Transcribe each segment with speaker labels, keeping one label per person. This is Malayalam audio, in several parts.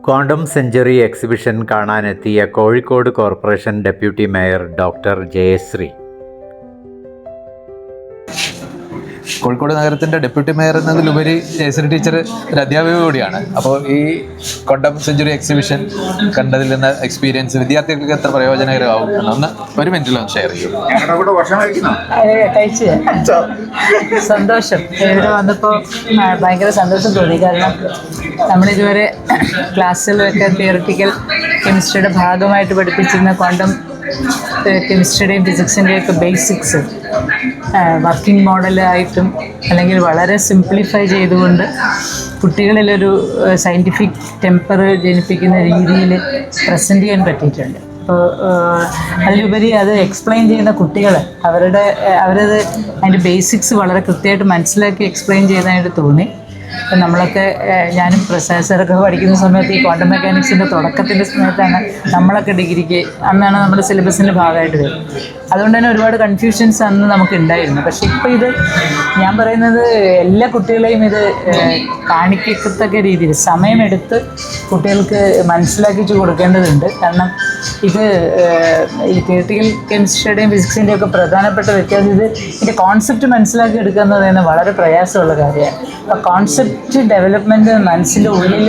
Speaker 1: ക്വാണ്ടം സെഞ്ച്വറി എക്സിബിഷൻ കാണാനെത്തിയ Kozhikode corporation deputy mayor doctor Jayashree.
Speaker 2: Kozhikode നഗരത്തിൻ്റെ ഡെപ്യൂട്ടി മേയർ എന്നതിലുപരി ജയശ്രീ ടീച്ചർ ഒരു അധ്യാപിക കൂടിയാണ്. അപ്പോൾ ഈ ക്വാണ്ടം സെഞ്ച്വറി എക്സിബിഷൻ കണ്ടതിൽ നിന്ന് എക്സ്പീരിയൻസ് വിദ്യാർത്ഥികൾക്ക് എത്ര പ്രയോജനകരമാവും എന്നൊന്ന് ഒരു മിനിറ്റിലൊന്ന് ഷെയർ ചെയ്യും.
Speaker 3: കഴിച്ച് സന്തോഷം. ഇവിടെ വന്നപ്പോൾ ഭയങ്കര സന്തോഷം തോന്നി. കാരണം നമ്മളിതുവരെ ക്ലാസ്സിലൊക്കെ തിയറിറ്റിക്കൽ കെമിസ്ട്രിയുടെ ഭാഗമായിട്ട് പഠിപ്പിച്ചിരുന്ന ക്വാണ്ടം കെമിസ്ട്രിയുടെയും ഫിസിക്സിൻ്റെയൊക്കെ ബേസിക്സ് വർക്കിംഗ് മോഡലായിട്ടും അല്ലെങ്കിൽ വളരെ സിംപ്ലിഫൈ ചെയ്തുകൊണ്ട് കുട്ടികളിലൊരു സയൻറ്റിഫിക് ടെമ്പർ ജനിപ്പിക്കുന്ന രീതിയിൽ പ്രസൻറ്റ് ചെയ്യാൻ പറ്റിയിട്ടുണ്ട്. അപ്പോൾ അതിലുപരി അത് എക്സ്പ്ലെയിൻ ചെയ്യുന്ന കുട്ടികൾ അവരത് അതിൻ്റെ ബേസിക്സ് വളരെ കൃത്യമായിട്ട് മനസ്സിലാക്കി എക്സ്പ്ലെയിൻ ചെയ്യുന്നതായിട്ട് തോന്നി. അപ്പം നമ്മളൊക്കെ ഞാനും പ്രൊഫസറൊക്കെ പഠിക്കുന്ന സമയത്ത് ഈ ക്വാണ്ടം മെക്കാനിക്സിൻ്റെ തുടക്കത്തിൻ്റെ സമയത്താണ് നമ്മളൊക്കെ ഡിഗ്രിക്ക് അന്നാണ് നമ്മുടെ സിലബസിൻ്റെ ഭാഗമായിട്ട് വരുന്നത്. അതുകൊണ്ട് തന്നെ ഒരുപാട് കൺഫ്യൂഷൻസ് അന്ന് നമുക്ക് ഉണ്ടായിരുന്നു. പക്ഷേ ഇപ്പോൾ ഇത് ഞാൻ പറയുന്നത് എല്ലാ കുട്ടികളെയും ഇത് കാണിക്കത്തക്ക രീതിയിൽ സമയമെടുത്ത് കുട്ടികൾക്ക് മനസ്സിലാക്കിച്ച് കൊടുക്കേണ്ടതുണ്ട്. കാരണം ഇത് ഈ തിയറിറ്റിക്കൽ കെമിസ്ട്രിയുടെയും ഫിസിക്സിൻ്റെയും ഒക്കെ പ്രധാനപ്പെട്ട വ്യത്യാസം ഇതിൻ്റെ കോൺസെപ്റ്റ് മനസ്സിലാക്കി എടുക്കുക എന്ന് പറയുന്നത് വളരെ പ്രയാസമുള്ള കാര്യമാണ്. അപ്പോൾ കോൺസെപ്റ്റ് ഡെവലപ്മെൻറ്റ് മനസ്സിൻ്റെ ഉള്ളിൽ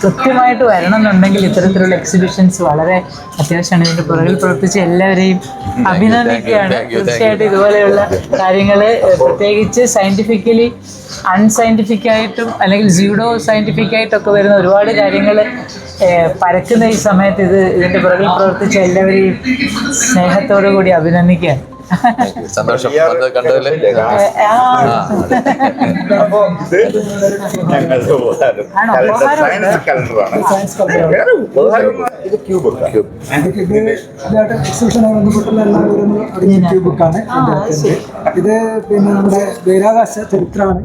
Speaker 3: കൃത്യമായിട്ട് വരണം എന്നുണ്ടെങ്കിൽ ഇത്തരത്തിലുള്ള എക്സിബിഷൻസ് വളരെ അത്യാവശ്യമാണ്. ഇതിൻ്റെ പുറകിൽ പ്രവർത്തിച്ച എല്ലാവരെയും അഭിനന്ദിക്കുകയാണ്. തീർച്ചയായിട്ടും ഇതുപോലെയുള്ള കാര്യങ്ങൾ പ്രത്യേകിച്ച് സയൻറ്റിഫിക്കലി അൺസയൻറ്റിഫിക്കായിട്ടും അല്ലെങ്കിൽ സ്യൂഡോ സയൻറ്റിഫിക്കായിട്ടൊക്കെ വരുന്ന ഒരുപാട് കാര്യങ്ങൾ പരക്കുന്ന ഈ സമയത്ത് ഇതിൻ്റെ പുറകിൽ പ്രവർത്തിച്ച എല്ലാവരെയും സ്നേഹത്തോടു കൂടി അഭിനന്ദിക്കുകയാണ്.
Speaker 2: സന്തോഷം കണ്ടതിൽ.
Speaker 4: ഇത് പിന്നെ നമ്മുടെ ബഹിരാകാശ ചരിത്രമാണ്.